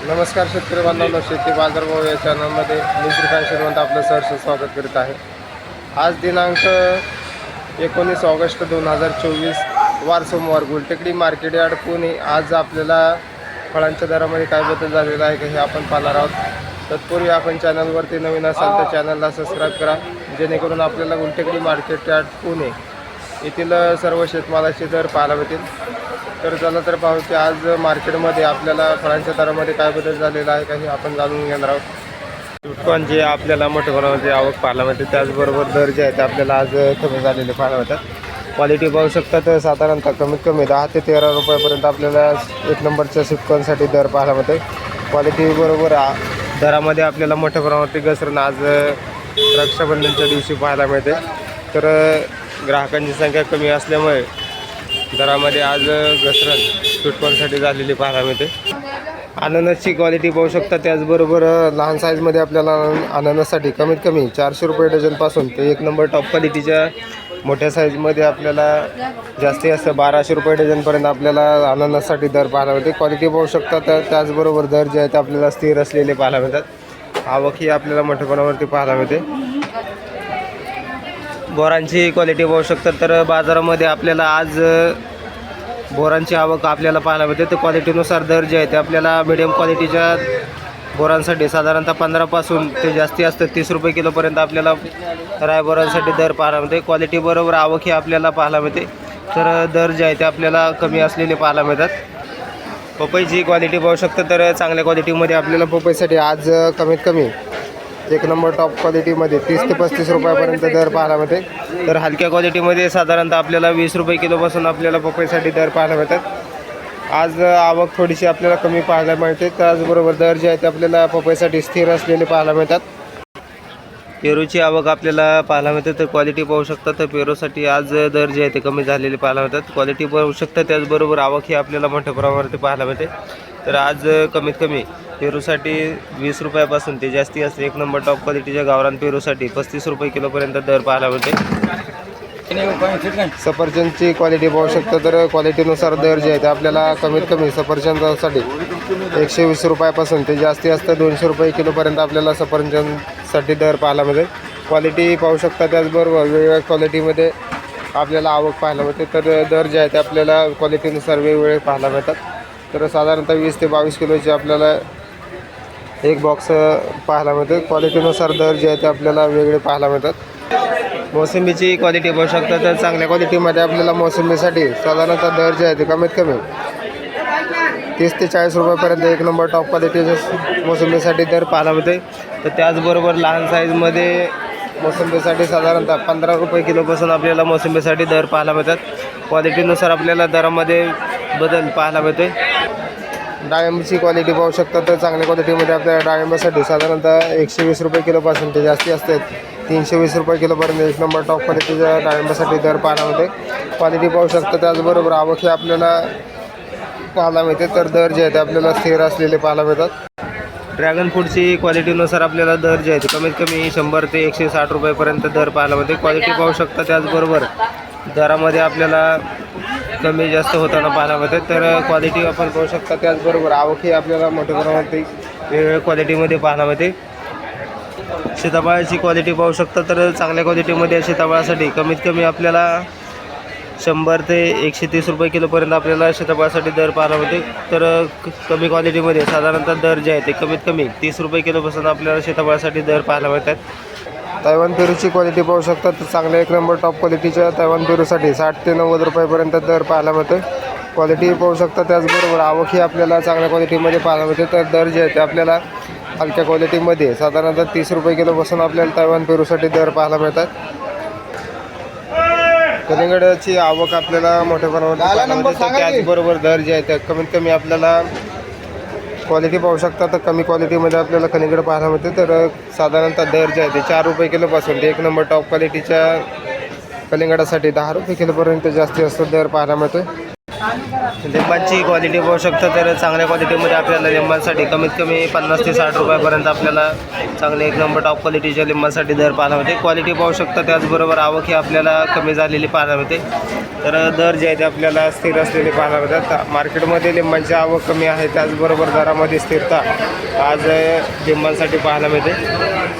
नमस्कार शेतकरी बांधवांनो, शेती बाजारभाव या चॅनलमध्ये मी श्रीकांत श्रीमंत आपलं सहर्ष स्वागत करीत आहे. आज दिनांक 19 ऑगस्ट 2024 वार सोमवार, गुलटेकडी मार्केट यार्ड पुणे. आज आपल्याला फळांच्या दरामध्ये काय बदल झालेला आहे का हे आपण पाहणार आहोत. तत्पूर्वी आपण चॅनलवरती नवीन असाल तर चॅनलला सबस्क्राईब करा, जेणेकरून आपल्याला गुलटेकडी मार्केट यार्ड पुणे येथील सर्व शेतमालाचे दर पाहायला मिळतील. तर चला तर पाहू की आज मार्केटमध्ये आपल्याला फळांच्या दरामध्ये काय बदल झालेला आहे काही आपण जाणून घेणार आहोत. स्वीटकॉर्न जे आपल्याला मोठ्या प्रमाणामध्ये आवक पाहायला मिळते, त्याचबरोबर दर जे आहेत आपल्याला आज कमी झालेले पाहायला मिळतात. क्वालिटी पाहू शकता तर साधारणतः कमीत कमी 10 ते 13 रुपयापर्यंत आपल्याला एक नंबरच्या स्वीटकॉर्नसाठी दर पाहायला मिळते. क्वालिटी बरोबर दरामध्ये आपल्याला मोठ्या प्रमाणावरती घसरण आज रक्षाबंधनच्या दिवशी पाहायला मिळते. तर ग्राहकांची संख्या कमी असल्यामुळे दरामध्ये आज घसरण स्वीटकॉर्नसाठी झालेली पाहायला मिळते. अननसची क्वालिटी पाहू शकता, त्याचबरोबर लहान साईजमध्ये आपल्याला अननससाठी कमीत कमी 400 रुपये डझनपासून ते एक नंबर टॉप क्वालिटीच्या मोठ्या साईजमध्ये आपल्याला जास्तीत जास्त 1200 रुपये डझनपर्यंत आपल्याला अननससाठी दर पाहायला मिळते. क्वालिटी पाहू शकता, तर त्याचबरोबर दर जे आहेत आपल्याला स्थिर असलेले पाहायला मिळतात. आवक ही आपल्याला मोठ्या प्रमाणावरती पाहायला मिळते. बोरांची क्वालिटी पाहू शकता, तर बाजारामध्ये आपल्याला आज बोरांची आवक आपल्याला पाहायला मिळते. तर क्वालिटीनुसार दर जे आहे ते आपल्याला मिडियम क्वालिटीच्या बोरांसाठी साधारणतः 15 पासून ते जास्ती असतं 30 रुपये किलोपर्यंत आपल्याला राय बोरांसाठी दर पाहायला मिळते. क्वालिटी बरोबर आवक ही आपल्याला पाहायला मिळते. तर दर जे आहे ते आपल्याला कमी असलेले पाहायला मिळतात. पपईची क्वालिटी पाहू शकता, तर चांगल्या क्वालिटीमध्ये आपल्याला पपईसाठी आज कमीत कमी एक नंबर टॉप क्वालिटीमध्ये 30 ते 35 रुपयापर्यंत दर पाहायला मिळते. तर हलक्या क्वालिटीमध्ये साधारणतः आपल्याला 20 रुपये किलोपासून आपल्याला पपईसाठी दर पाहायला मिळतात. आज आवक थोडीशी आपल्याला कमी पाहायला मिळते. त्याचबरोबर दर जे आहेत आपल्याला पपईसाठी स्थिर असलेले पाहायला मिळतात. पेरूची आवक आपल्याला पाहायला मिळते. तर क्वालिटी पाहू शकता, तर पेरूसाठी आज दर जे आहे ते कमी झालेले पाहायला मिळतात. क्वालिटी पाहू शकता, त्याचबरोबर आवक ही आपल्याला मोठ्या प्रमाणावरती पाहायला मिळते. तर आज कमीत कमी पेरूसाठी 20 रुपयापासून ते जास्ती असते एक नंबर टॉप क्वालिटीच्या गावरान पेरूसाठी 35 रुपये किलोपर्यंत दर पाहायला मिळते. सफरचंदची क्वालिटी पाहू शकतो, तर क्वालिटीनुसार दर जे आहे ते आपल्याला कमीत कमी सफरचंदासाठी 120 रुपयापासून ते जास्ती असतं 200 रुपये किलोपर्यंत आपल्याला सफरचंदसाठी दर पाहायला मिळते. क्वालिटी पाहू शकता, त्याचबरोबर वेगवेगळ्या क्वालिटीमध्ये आपल्याला आवक पाहायला मिळते. तर दर जे आहे ते आपल्याला क्वालिटीनुसार वेगवेगळे पाहायला मिळतात. तर साधारणतः 20 ते 22 किलोचे आपल्याला एक बॉक्स पाहायला मिळते. क्वालिटीनुसार दर जे आहे ते आपल्याला वेगळे पाहायला मिळतात. मोसंबीची क्वालिटी पाहू शकता, तर चांगल्या क्वालिटीमध्ये आपल्याला मोसंबीसाठी साधारणतः दर जे आहे ते कमीत कमी 30 ते 40 रुपयापर्यंत एक नंबर टॉप क्वालिटीच्या मोसंबीसाठी दर पाहायला मिळते. तर त्याचबरोबर लहान साईजमध्ये मोसंबीसाठी साधारणतः 15 रुपये किलोपासून आपल्याला मोसंबीसाठी दर पाहायला मिळतात. क्वालिटीनुसार आपल्याला दरामध्ये बदल पाहायला मिळते. डाळिंबाची क्वालिटी पाहू शकता, तर चांगल्या क्वालिटीमध्ये आपल्याला डाळिंबासाठी साधारणतः 120 रुपये किलोपासून ते जास्ती असतात 320 रुपये किलोपर्यंत एक नंबर टॉप क्वालिटीच्या डाळिंबासाठी दर पाहायला मिळते. क्वालिटी पाहू शकता, त्याचबरोबर आवक ही आपल्याला पाहायला मिळते. तर दर जे आहे ते आपल्याला स्थिर असलेले पाहायला मिळतात. ड्रॅगन फ्रूटची क्वालिटीनुसार आपल्याला दर जे आहे ते कमीत कमी 100 ते 160 रुपयेपर्यंत दर पाहायला मिळते. क्वालिटी पाहू शकता, त्याचबरोबर दरामध्ये आपल्याला कमी जास्त होताना पाहायला मिळते. तर क्वालिटी आपण पाहू शकता, त्याचबरोबर आवक ही आपल्याला मोठ्या प्रमाणात वेगवेगळ्या क्वालिटीमध्ये पाहायला मिळते. सीताफळाची क्वालिटी पाहू शकता, तर चांगल्या क्वालिटीमध्ये सीताफळासाठी कमीत कमी आपल्याला 100 ते 130 रुपये किलोपर्यंत आपल्याला सीताफळासाठी दर पाहायला मिळते. तर कमी क्वालिटीमध्ये साधारणतः दर जे आहे ते कमीत कमी 30 रुपये किलोपासून आपल्याला सीताफळासाठी दर पाहायला मिळतात. तैवान पेरूची क्वालिटी पाहू शकता, तर चांगल्या एक नंबर टॉप क्वालिटीच्या तैवान पेरूसाठी 60 ते 90 रुपयापर्यंत दर पाहायला मिळते. क्वालिटी पाहू शकता, त्याचबरोबर आवक ही आपल्याला चांगल्या क्वालिटीमध्ये पाहायला मिळते. तर दर जे आहे ते आपल्याला हलक्या क्वालिटीमध्ये साधारणतः 30 रुपये किलोपासून आपल्याला तैवान पेरूसाठी दर पाहायला मिळतात. कलिंगडाची आवक आपल्याला मोठ्या प्रमाणात पाहायला मिळते. त्याचबरोबर दर जे आहे ते कमीत कमी आपल्याला क्वालिटी पाहू शकता, तर कमी क्वालिटीमध्ये आपल्याला कलिंगड पाहायला मिळते. तर साधारणतः दर जे आहे ते 4 रुपये किलोपासून ते एक नंबर टॉप क्वालिटीच्या कलिंगडासाठी 10 रुपये किलोपर्यंत जास्ती असतो दर पाहायला मिळतो. लिंबांची क्वालिटी पाहू शकता तर चांगल्या क्वालिटीमध्ये आपल्याला लिंबांसाठी कमीत कमी 50 ते 60 रुपयापर्यंत आपल्याला चांगले एक नंबर टॉप क्वालिटीच्या लिंबांसाठी दर पाहायला मिळते. क्वालिटी पाहू शकता, त्याचबरोबर आवक ही आपल्याला कमी झालेली पाहायला मिळते. तर दर जे आहे ते आपल्याला स्थिर असलेले पाहायला मिळतात. मार्केटमध्ये लिंबांची आवक कमी आहे, त्याचबरोबर दरामध्ये स्थिरता आज लिंबांसाठी पाहायला मिळते.